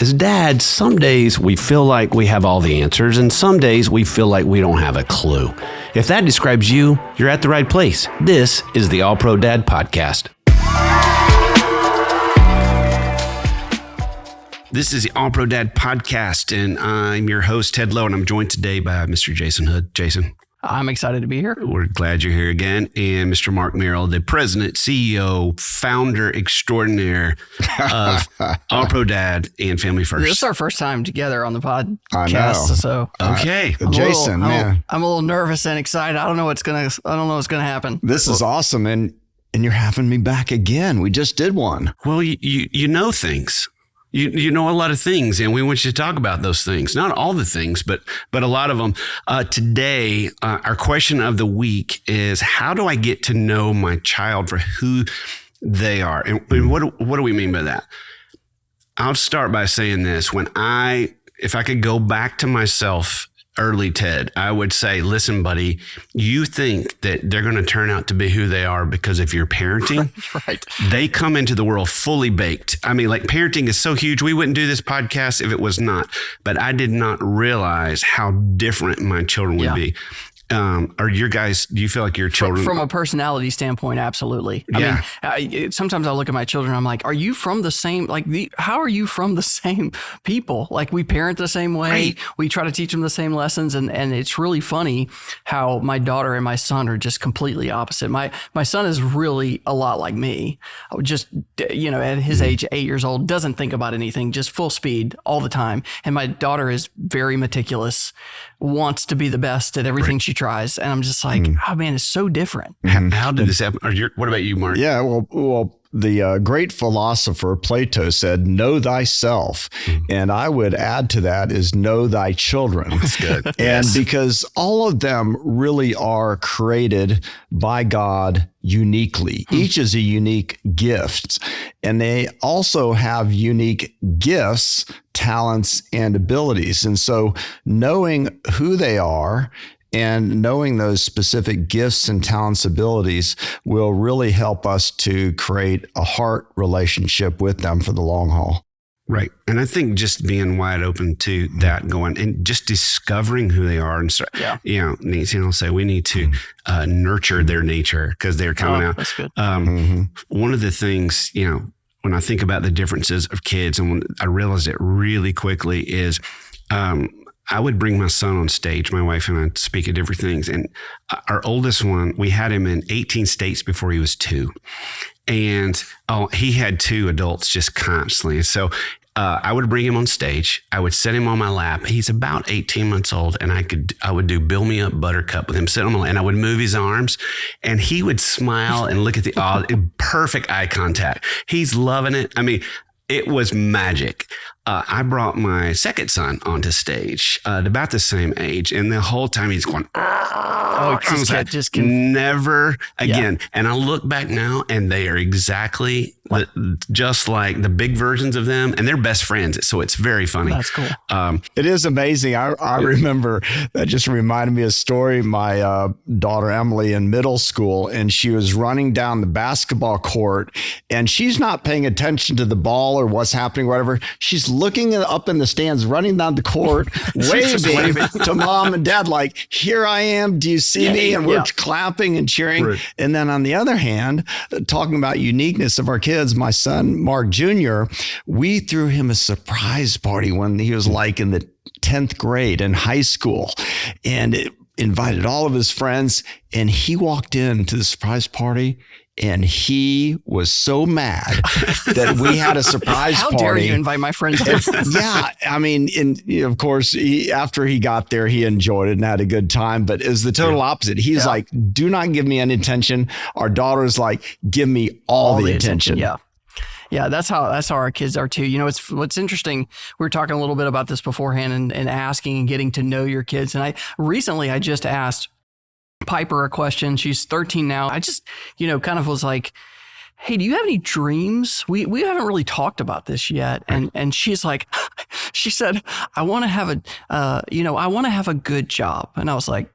As dads, some days we feel like we have all the answers, and some days we feel like we don't have a clue. If that describes you, you're at the right place. This is the All Pro Dad Podcast. This is the All Pro Dad Podcast, and I'm your host, Ted Lowe, and I'm joined today by Mr. Jason Hood. Jason. I'm excited to be here. We're glad you're here again. And Mr. Mark Merrill, the president, CEO, founder extraordinaire of All Pro Dad and Family First. This is our first time together on the podcast. I know. So okay. Jason, man. I'm a little nervous and excited. I don't know what's gonna happen. This is awesome. And you're having me back again. We just did one. Well, you know things. You know a lot of things, and we want you to talk about those things. Not all the things, but a lot of them. Today, our question of the week is, how do I get to know my child for who they are? And what do we mean by that? I'll start by saying this. If I could go back to myself early, Ted, I would say, listen, buddy, you think that they're going to turn out to be who they are because of your parenting. Right. They come into the world fully baked. I mean, like, parenting is so huge. We wouldn't do this podcast if it was not. But I did not realize how different my children would be. Do you feel like your children? From a personality standpoint, absolutely. Yeah. I mean, sometimes I look at my children, I'm like, are you from the same, how are you from the same people? Like, we parent the same way. Right. We try to teach them the same lessons. And it's really funny how my daughter and my son are just completely opposite. My son is really a lot like me. Just, at his age, 8 years old, doesn't think about anything, just full speed all the time. And my daughter is very meticulous, wants to be the best at everything she tries. And I'm just like, oh man, it's so different. How did this happen? What about you, Mark? Yeah, well, the great philosopher Plato said, know thyself. And I would add to that is know thy children. That's good. And Yes. because all of them really are created by God uniquely. Each is a unique gift. And they also have unique gifts, talents, and abilities. And so knowing who they are and knowing those specific gifts and talents, abilities will really help us to create a heart relationship with them for the long haul. Right. And I think just being wide open to that, going and just discovering who they are and start, Nancy will say we need to nurture their nature because they're coming out. That's good. One of the things, when I think about the differences of kids, and when I realized it really quickly is, I would bring my son on stage. My wife and I speak at different things. And our oldest one, we had him in 18 states before he was 2. And he had 2 adults just constantly. So I would bring him on stage. I would set him on my lap. He's about 18 months old. And I would do Build Me Up Buttercup with him, sit on my lap, and I would move his arms. And he would smile and look at the perfect eye contact. He's loving it. I mean, it was magic. I brought my second son onto stage at about the same age. And the whole time he's going, never again. Yeah. And I look back now and they are exactly just like the big versions of them. And they're best friends. So it's very funny. That's cool. It is amazing. I remember that just reminded me of a story. My daughter Emily in middle school, and she was running down the basketball court and she's not paying attention to the ball or what's happening, whatever. She's looking up in the stands, running down the court, waving to mom and dad, like, here I am. Do you see me? And we're clapping and cheering. Right. And then on the other hand, talking about uniqueness of our kids, my son, Mark Jr., we threw him a surprise party when he was like in the 10th grade in high school, and it invited all of his friends. And he walked into the surprise party and he was so mad that we had a surprise party. How dare you invite my friends? Yeah. I mean, of course, after he got there, he enjoyed it and had a good time. But it was the total opposite. He's like, do not give me any attention. Our daughter's like, give me all the attention. Yeah. Yeah, that's how our kids are too. What's interesting. We were talking a little bit about this beforehand and asking and getting to know your kids. And I just asked Piper a question. She's 13 now. I just, kind of was like, hey, do you have any dreams? We haven't really talked about this yet. And she's like, she said, I want to have a good job. And I was like,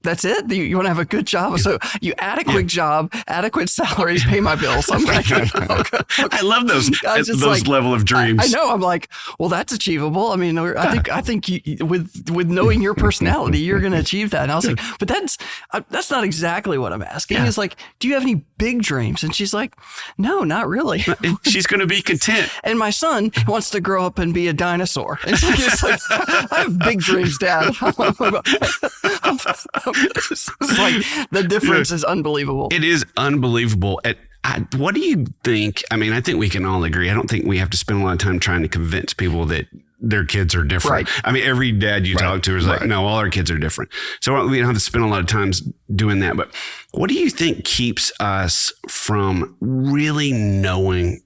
That's it? You want to have a good job? So you adequate job, adequate salaries, pay my bills. I'm like, okay. I love those level of dreams. I know. I'm like, well, that's achievable. I mean, I think with knowing your personality, you're going to achieve that. And I was like, but that's not exactly what I'm asking. It's like, do you have any big dreams? And she's like, no, not really. She's going to be content. And my son wants to grow up and be a dinosaur. It's like I have big dreams, Dad. It's like the difference is unbelievable. It is unbelievable. What do you think? I mean, I think we can all agree. I don't think we have to spend a lot of time trying to convince people that their kids are different. Right. I mean, every dad you talk to is like, no, all our kids are different. So we don't have to spend a lot of time doing that. But what do you think keeps us from really knowing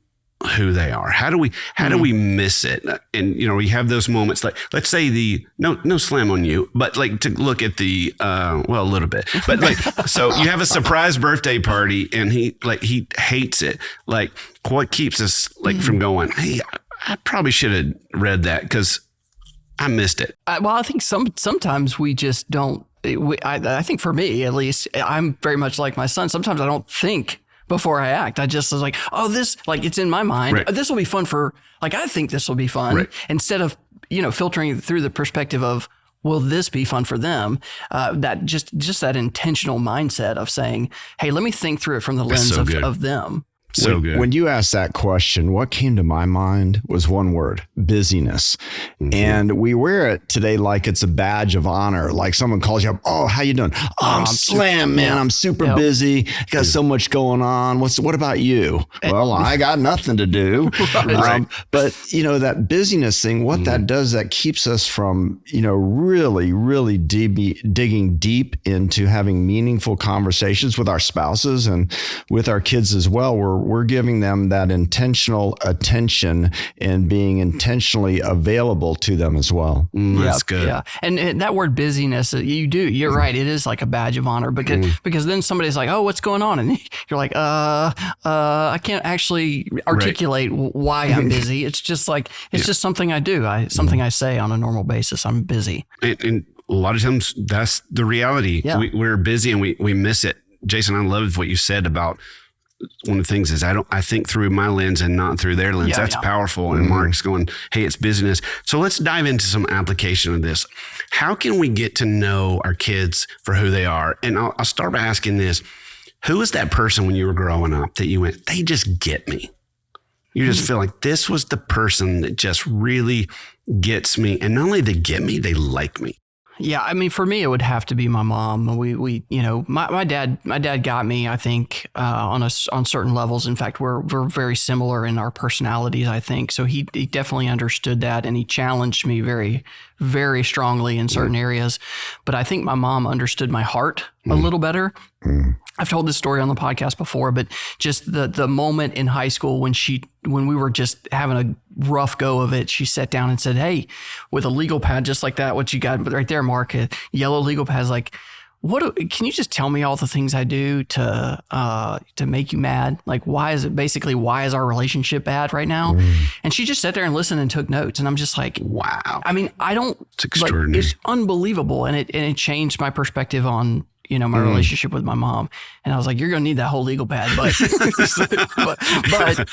who they are? How do we miss it? And we have those moments, like, let's say no slam on you, but like to look at a little bit, but like, so you have a surprise birthday party and he hates it. Like, what keeps us from going, hey, I probably should have read that because I missed it. Well, I think sometimes we just don't. I think for me, at least, I'm very much like my son. Sometimes I don't think before I act. I just was like, oh, this, like, it's in my mind. Right. This will be fun I think this will be fun. Right. Instead of, filtering through the perspective of, will this be fun for them? That just that intentional mindset of saying, hey, let me think through it from the lens of them. So good. When you asked that question, what came to my mind was one word: busyness. Mm-hmm. And we wear it today like it's a badge of honor. Like someone calls you up, oh, how you doing? Oh, I'm slammed, man. I'm super busy. Got so much going on. What about you? Well, I got nothing to do. Right. But that busyness thing, what that does, that keeps us from, really, really digging deep into having meaningful conversations with our spouses and with our kids as well. We're giving them that intentional attention and being intentionally available to them as well. That's good. Yeah. And that word busyness, you're right. It is like a badge of honor because then somebody's like, oh, what's going on? And you're like, I can't actually articulate why I'm busy. It's just like, it's just something I do. Something I say on a normal basis. I'm busy. And a lot of times that's the reality. Yeah. We're busy and we miss it. Jason, I love what you said about one of the things is I think through my lens and not through their lens. That's powerful. And Mark's going, hey, it's business. So let's dive into some application of this. How can we get to know our kids for who they are? And I'll start by asking this. Who was that person when you were growing up that you went, they just get me? You just feel like this was the person that just really gets me. And not only they get me, they like me. Yeah, I mean, for me, it would have to be my mom. My dad got me, I think, on certain levels. In fact, we're very similar in our personalities, I think. So he definitely understood that, and he challenged me very, very strongly in certain areas. But I think my mom understood my heart a little better. I've told this story on the podcast before, but just the moment in high school when we were just having a rough go of it, she sat down and said, hey, with a legal pad just like that, what you got right there, Mark, a yellow legal pad, is like, can you just tell me all the things I do to make you mad? Like, why is our relationship bad right now? And she just sat there and listened and took notes. And I'm just like, wow. I mean, It's extraordinary. It's unbelievable. And it changed my perspective on my relationship with my mom. And I was like, you're going to need that whole legal pad. But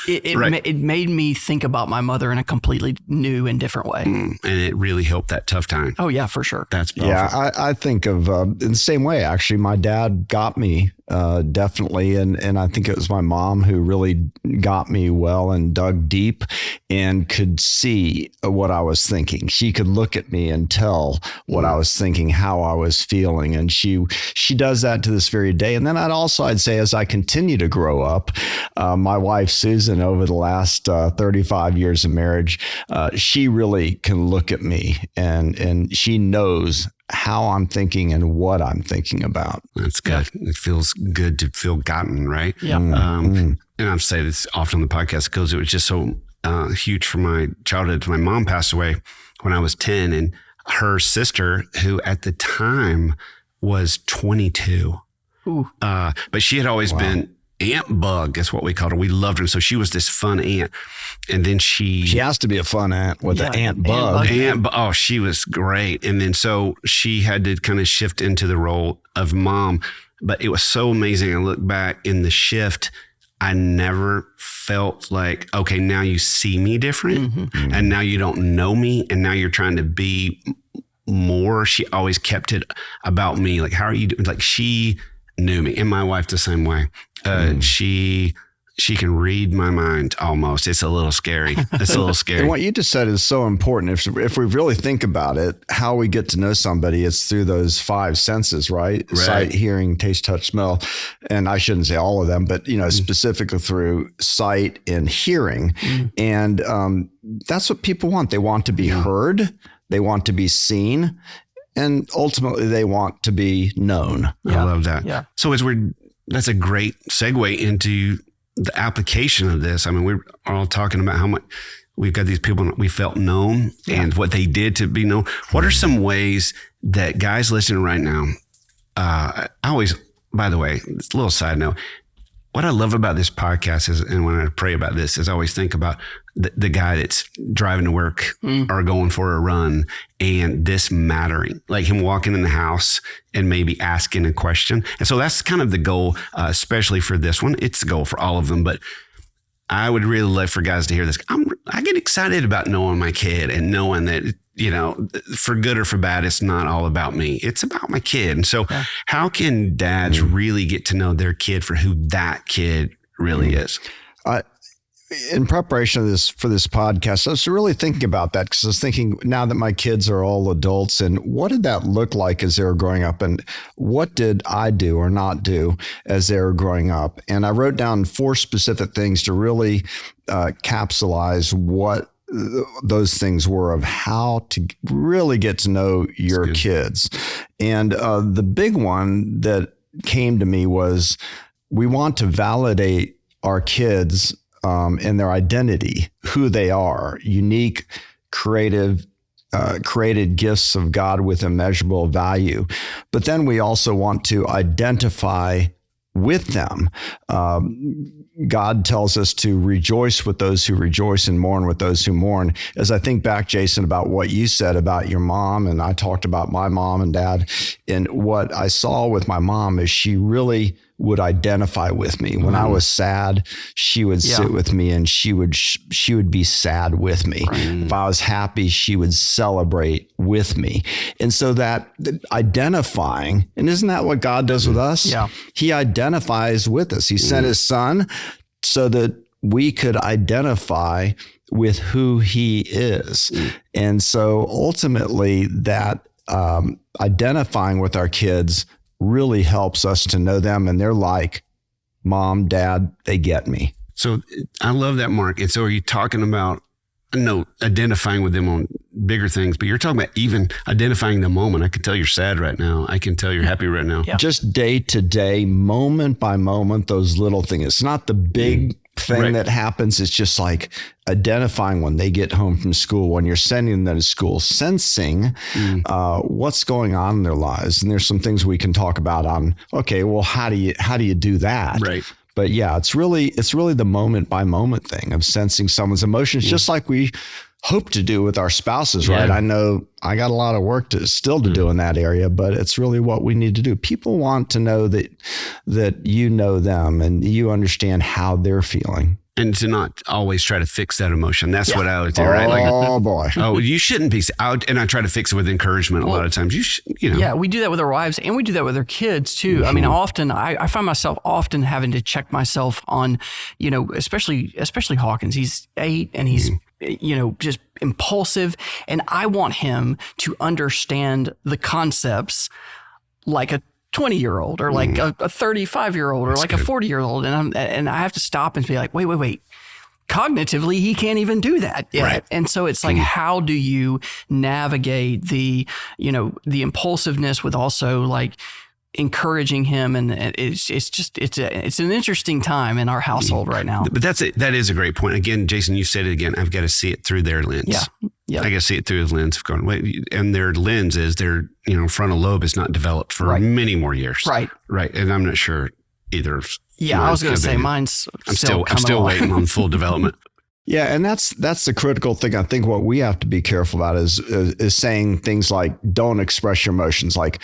it made me think about my mother in a completely new and different way. And it really helped that tough time. Oh, yeah, for sure. That's powerful. Yeah, I think of in the same way, actually. My dad got me definitely. And I think it was my mom who really got me well and dug deep and could see what I was thinking. She could look at me and tell what I was thinking, how I was feeling. And she does that to this very day. And then I'd say, as I continue to grow up, my wife, Susan, over the last 35 years of marriage, she really can look at me and she knows how I'm thinking and what I'm thinking about. That's good. Yeah. It feels good to feel gotten, right? Yeah. And I've said this often on the podcast because it was just so huge for my childhood. My mom passed away when I was 10, and her sister, who at the time was 22, but she had always been Aunt Bug is what we called her. We loved her. And so she was this fun aunt. And then she has to be a fun aunt with an Aunt Bug. Oh, she was great. And then so she had to kind of shift into the role of mom. But it was so amazing. I look back in the shift, I never felt like, okay, now you see me different and now you don't know me and now you're trying to be more. She always kept it about me. Like, how are you doing? Like, she knew me, and my wife the same way. She can read my mind almost. It's a little scary. And what you just said is so important. If we really think about it, how we get to know somebody, it's through those 5 senses, right? Sight, hearing, taste, touch, smell. And I shouldn't say all of them, but specifically through sight and hearing. And that's what people want. They want to be heard. They want to be seen. And ultimately, they want to be known. I love that. Yeah. So that's a great segue into the application of this. I mean, we're all talking about how much we've got these people we felt known and what they did to be known. What are some ways that guys listening right now, I always, by the way, it's a little side note, what I love about this podcast is, and when I pray about this, is I always think about the guy that's driving to work or going for a run and this mattering, like him walking in the house and maybe asking a question. And so that's kind of the goal, especially for this one. It's the goal for all of them, but I would really love for guys to hear this. I get excited about knowing my kid and knowing that, for good or for bad, it's not all about me. It's about my kid. And so how can dads really get to know their kid for who that kid really is? In preparation for this podcast, I was really thinking about that because I was thinking now that my kids are all adults, and what did that look like as they were growing up, and what did I do or not do as they were growing up? And I wrote down 4 specific things to really capsulize what those things were of how to really get to know your kids. And the big one that came to me was we want to validate our kids in their identity, who they are, unique, creative, created gifts of God with immeasurable value. But then we also want to identify with them. God tells us to rejoice with those who rejoice and mourn with those who mourn. As I think back, Jason, about what you said about your mom, and I talked about my mom and dad, and what I saw with my mom is she really would identify with me. When I was sad, she would sit with me and she would be sad with me. Right. If I was happy, she would celebrate with me. And so that identifying, and isn't that what God does with us? Yeah. He identifies with us. He sent his son so that we could identify with who he is. And so ultimately that identifying with our kids really helps us to know them, and they're like, Mom, Dad, they get me. So I love that, Mark. And so are you talking about, identifying with them on bigger things, but you're talking about even identifying the moment. I can tell you're sad right now. I can tell you're happy right now. Yeah. Just day to day, moment by moment, those little things. It's not the big thing that happens. It's just like identifying when they get home from school, when you're sending them to school, sensing what's going on in their lives. And there's some things we can talk about on, okay, well, how do you do that? Right. But yeah, it's really the moment by moment thing of sensing someone's emotions, just like we hope to do with our spouses, right? I know I got a lot of work to do in that area, but it's really what we need to do. People want to know that you know them and you understand how they're feeling. And to not always try to fix that emotion. That's what I would do, right? Oh, boy. Oh, you shouldn't be. And I try to fix it with encouragement a lot of times. Yeah, we do that with our wives and we do that with our kids too. I mean, often I find myself often having to check myself on, especially Hawkins. He's 8 and he's, just impulsive. And I want him to understand the concepts like a 20-year-old or like a 35-year-old or like a 40-year-old. And I have to stop and be like, wait. Cognitively, he can't even do that yet. Right. And so it's like, how do you navigate the impulsiveness with also like encouraging him? And it's an interesting time in our household right now. But that is a great point. Again, Jason, you said it again. I've got to see it through their lens. Yeah. I got to see it through his lens of going, wait, and their lens is their, frontal lobe is not developed for many more years. Right. And I'm not sure either Yeah, I was going to say mine's I'm still waiting on full development. Yeah, and that's the critical thing. I think what we have to be careful about is saying things like don't express your emotions, like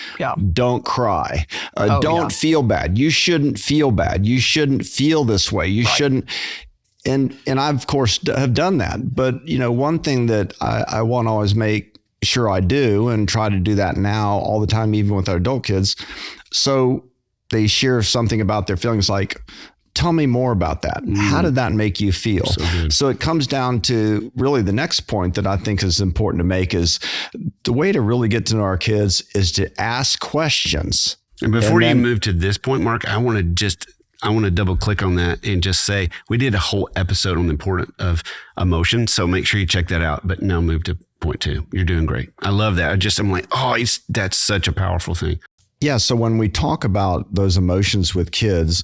don't cry, don't feel bad. You shouldn't feel bad. You shouldn't feel this way. You shouldn't. And I of course have done that. But one thing that I want to always make sure I do, and try to do that now all the time, even with our adult kids. So they share something about their feelings, like, tell me more about that. How did that make you feel? So it comes down to really the next point that I think is important to make is the way to really get to know our kids is to ask questions. And before you move to this point, Mark, I want to double click on that and just say, we did a whole episode on the importance of emotion. So make sure you check that out. But now move to point 2. You're doing great. I love that. I'm like, that's such a powerful thing. Yeah. So when we talk about those emotions with kids,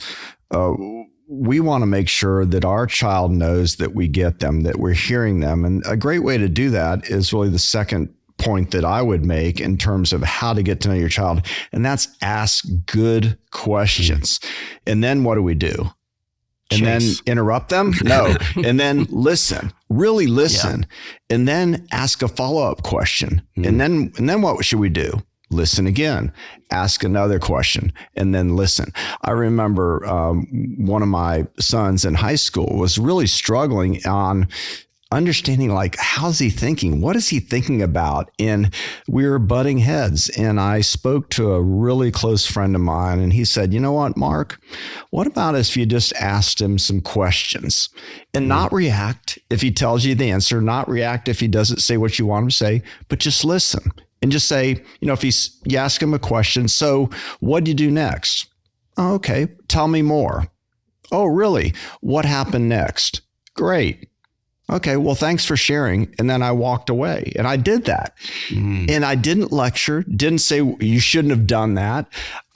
we want to make sure that our child knows that we get them, that we're hearing them. And a great way to do that is really the second point that I would make in terms of how to get to know your child. And that's ask good questions. And then what do? And then interrupt them? No. And then listen, really listen. Yeah. And then ask a follow-up question. And then what should we do? Listen again, ask another question, and then listen. I remember one of my sons in high school was really struggling on understanding, like, how's he thinking? What is he thinking about? And we were butting heads. And I spoke to a really close friend of mine, and he said, you know what, Mark, what about if you just asked him some questions and not react if he tells you the answer, not react if he doesn't say what you want him to say, but just listen. And just say, if you ask him a question, so what do you do next? Oh, okay, tell me more. Oh, really? What happened next? Great. Okay, well, thanks for sharing. And then I walked away, and I did that. And I didn't lecture, didn't say you shouldn't have done that.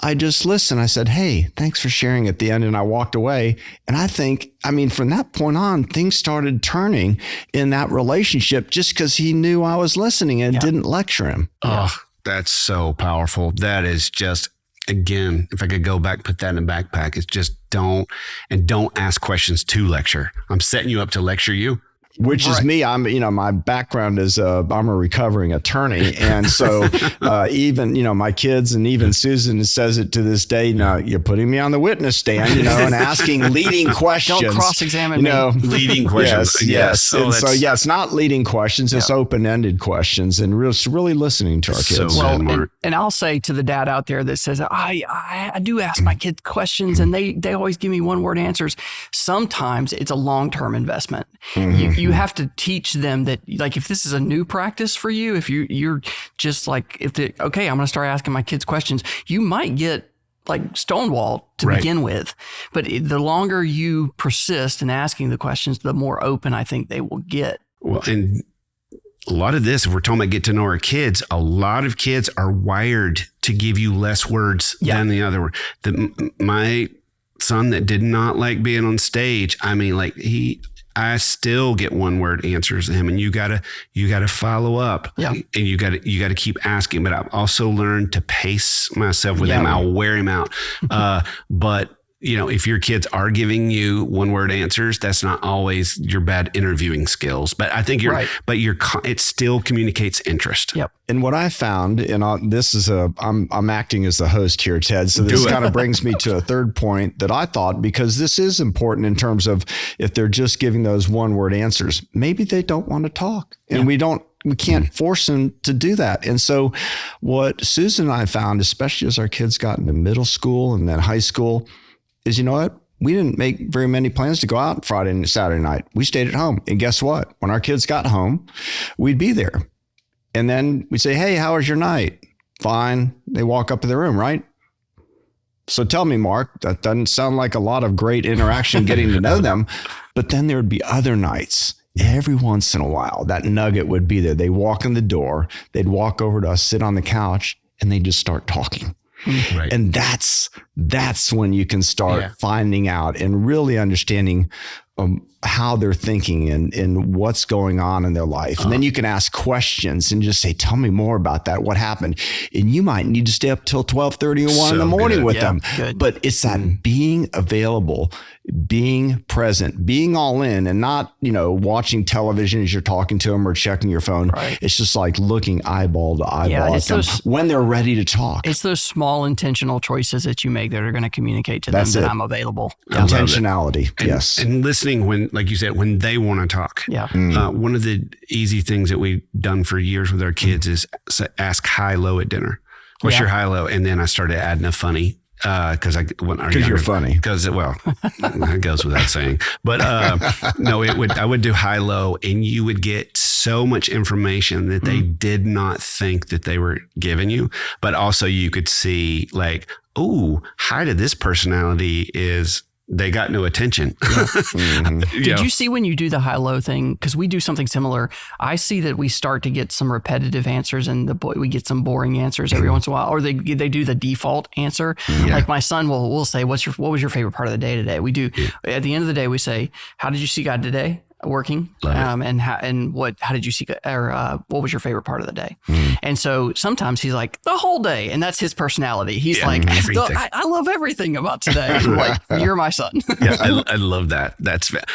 I just listened. I said, hey, thanks for sharing at the end. And I walked away. And I think, from that point on, things started turning in that relationship just because he knew I was listening and didn't lecture him. Oh, that's so powerful. That is just, again, if I could go back, put that in a backpack, it's just don't ask questions to lecture. I'm setting you up to lecture you. Which is me. My background is I'm a recovering attorney. And so even, my kids and even Susan says it to this day, you're putting me on the witness stand, and asking leading questions. Don't cross-examine me. Leading questions. Yes. And so, it's not leading questions. It's open-ended questions and really listening to our kids. And I'll say to the dad out there that says, I do ask my kids questions and they always give me one-word answers. Sometimes it's a long-term investment. You have to teach them that, like, if this is a new practice for you, if you're just like, I'm going to start asking my kids questions, you might get like stonewalled to begin with. But the longer you persist in asking the questions, the more open I think they will get. Well, and a lot of this, if we're talking about get to know our kids, a lot of kids are wired to give you less words than the other word. My son that did not like being on stage, I still get one-word answers to him, and you gotta follow up, and you gotta keep asking. But I've also learned to pace myself with him. I'll wear him out, but if your kids are giving you one-word answers, that's not always your bad interviewing skills. But I think it still communicates interest. Yep. And what I found, and I'm acting as the host here, Ted. So this kind of brings me to a third point that I thought, because this is important in terms of if they're just giving those one-word answers, maybe they don't want to talk, and we can't force them to do that. And so what Susan and I found, especially as our kids got into middle school and then high school, is, you know what? We didn't make very many plans to go out Friday and Saturday night. We stayed at home. And guess what? When our kids got home, we'd be there. And then we'd say, hey, how was your night? Fine. They walk up to their room, right? So tell me, Mark, that doesn't sound like a lot of great interaction getting to know them. But then there would be other nights. Every once in a while, that nugget would be there. They'd walk in the door. They'd walk over to us, sit on the couch, and they'd just start talking. Right. And that's that's when you can start finding out and really understanding how they're thinking and what's going on in their life. And then you can ask questions and just say, tell me more about that. What happened? And you might need to stay up till 12:30 or 1 in the morning with them. Good. But it's that being available, being present, being all in, and not, watching television as you're talking to them or checking your phone. Right. It's just like looking eyeball to eyeball at them when they're ready to talk. It's those small intentional choices that you make that are going to communicate to them that I'm available. Intentionality. Yes. And listening when, like you said, when they want to talk. Yeah. One of the easy things that we've done for years with our kids is ask high, low at dinner. What's your high, low? And then I started adding a funny. Because you're funny. Because it goes without saying. But no, I would do high low, and you would get so much information that they did not think that they were giving you. But also you could see like, oh, high to this personality is. They got no attention. Did you see when you do the high-low thing? Because we do something similar. I see that we start to get some repetitive answers, and we get some boring answers every once in a while, or they do the default answer. Like my son will say, "What was your favorite part of the day today?" We do at the end of the day. We say, "How did you see God today?" Working, how did you see, or what was your favorite part of the day? And so sometimes he's like, the whole day, and that's his personality. He's like, I love everything about today. I'm like, you're my son. I love that.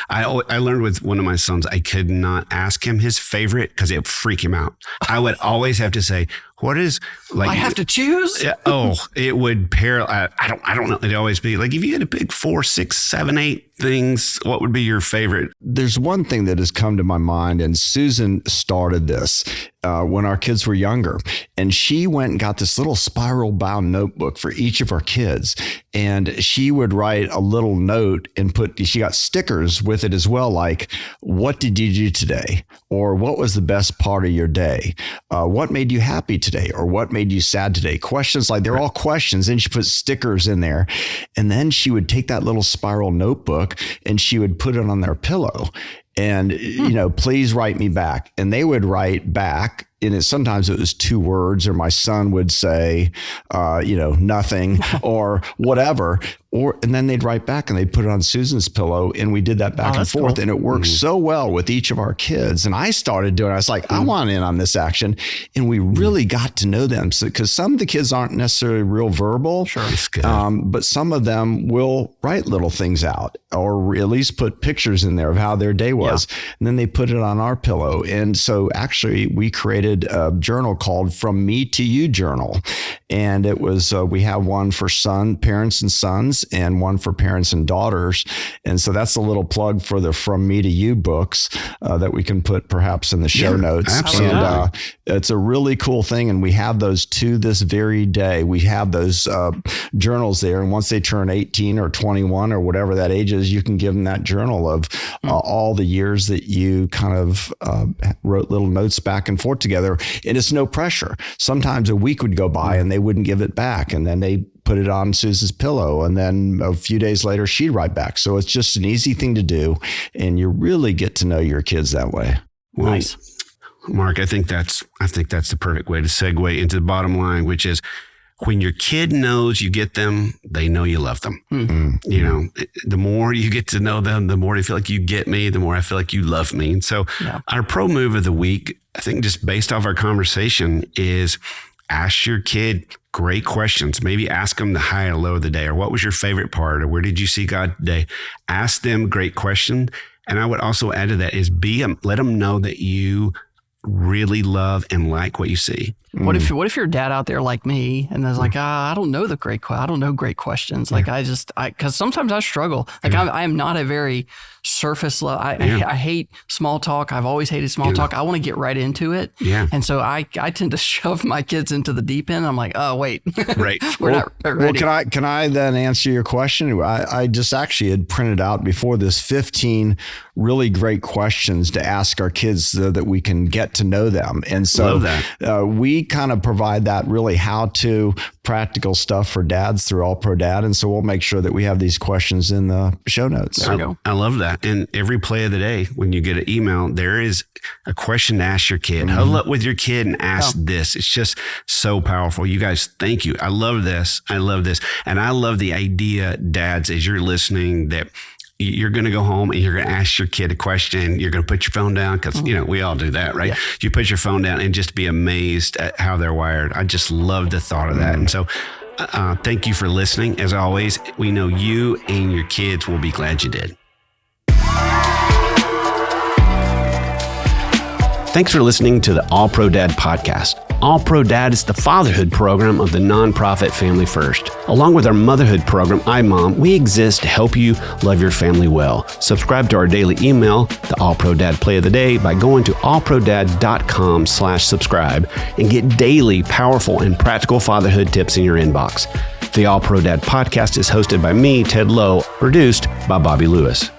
I learned with one of my sons, I could not ask him his favorite because it would freak him out. I would always have to say, what is like? I have to choose. It would I don't know. It'd always be like, if you had to pick 4, 6, 7, 8 things, what would be your favorite? There's one thing that has come to my mind, and Susan started this when our kids were younger, and she went and got this little spiral bound notebook for each of our kids, and she would write a little note and she got stickers with it as well, like, what did you do today? Or what was the best part of your day? What made you happy today? Or what made you sad today? Questions like, they're all questions. And she put stickers in there. And then she would take that little spiral notebook and she would put it on their pillow. And, please write me back. And they would write back. And sometimes it was 2 words, or my son would say, nothing or whatever. And then they'd write back and they'd put it on Susan's pillow. And we did that back and forth. Cool. And it worked so well with each of our kids. And I started doing it. I was like, I want in on this action. And we really got to know them. Because some of the kids aren't necessarily real verbal. Sure. It's good. But some of them will write little things out, or at least put pictures in there of how their day was. Yeah. And then they put it on our pillow. And so actually we created a journal called From Me to You Journal. And it was, we have one for parents and sons, and one for parents and daughters. And so that's a little plug for the From Me to You books that we can put perhaps in the show notes. Absolutely. And it's a really cool thing. And we have those to this very day. We have those journals there. And once they turn 18 or 21 or whatever that age is, you can give them that journal of all the years that you kind of wrote little notes back and forth together. And it's no pressure. Sometimes a week would go by and they wouldn't give it back. And then they put it on Susan's pillow. And then a few days later, she'd write back. So it's just an easy thing to do. And you really get to know your kids that way. Well, nice. Mark, I think that's the perfect way to segue into the bottom line, which is, when your kid knows you get them, they know you love them. Mm-hmm. The more you get to know them, the more they feel like you get me, the more I feel like you love me. And so our pro move of the week, I think just based off our conversation, is ask your kid great questions. Maybe ask them the high or low of the day, or what was your favorite part, or where did you see God today? Ask them great questions. And I would also add to that is let them know that you really love and like what you see. What if you're a dad out there like me, and there's like, I don't know I don't know great questions. Like because sometimes I struggle. Like I am not a very surface level. I hate small talk. I've always hated small talk. I want to get right into it. Yeah. And so I tend to shove my kids into the deep end. I'm like, oh wait, right. We're not ready. Well, can I then answer your question? I just actually had printed out before this 15 really great questions to ask our kids so that we can get to know them. And so we we kind of provide that really how-to practical stuff for dads through All Pro Dad. And so we'll make sure that we have these questions in the show notes. There we go. I love that. And every play of the day, when you get an email, there is a question to ask your kid. Huddle up with your kid and ask this. It's just so powerful. You guys, thank you. I love this. I love this. And I love the idea, dads, as you're listening, that you're going to go home and you're going to ask your kid a question. You're going to put your phone down because, we all do that, right? Yeah. You put your phone down and just be amazed at how they're wired. I just love the thought of that. And so thank you for listening. As always, we know you and your kids will be glad you did. Thanks for listening to the All Pro Dad podcast. All Pro Dad is the fatherhood program of the nonprofit Family First. Along with our motherhood program, iMom, we exist to help you love your family well. Subscribe to our daily email, the All Pro Dad Play of the Day, by going to allprodad.com/subscribe and get daily powerful and practical fatherhood tips in your inbox. The All Pro Dad podcast is hosted by me, Ted Lowe, produced by Bobby Lewis.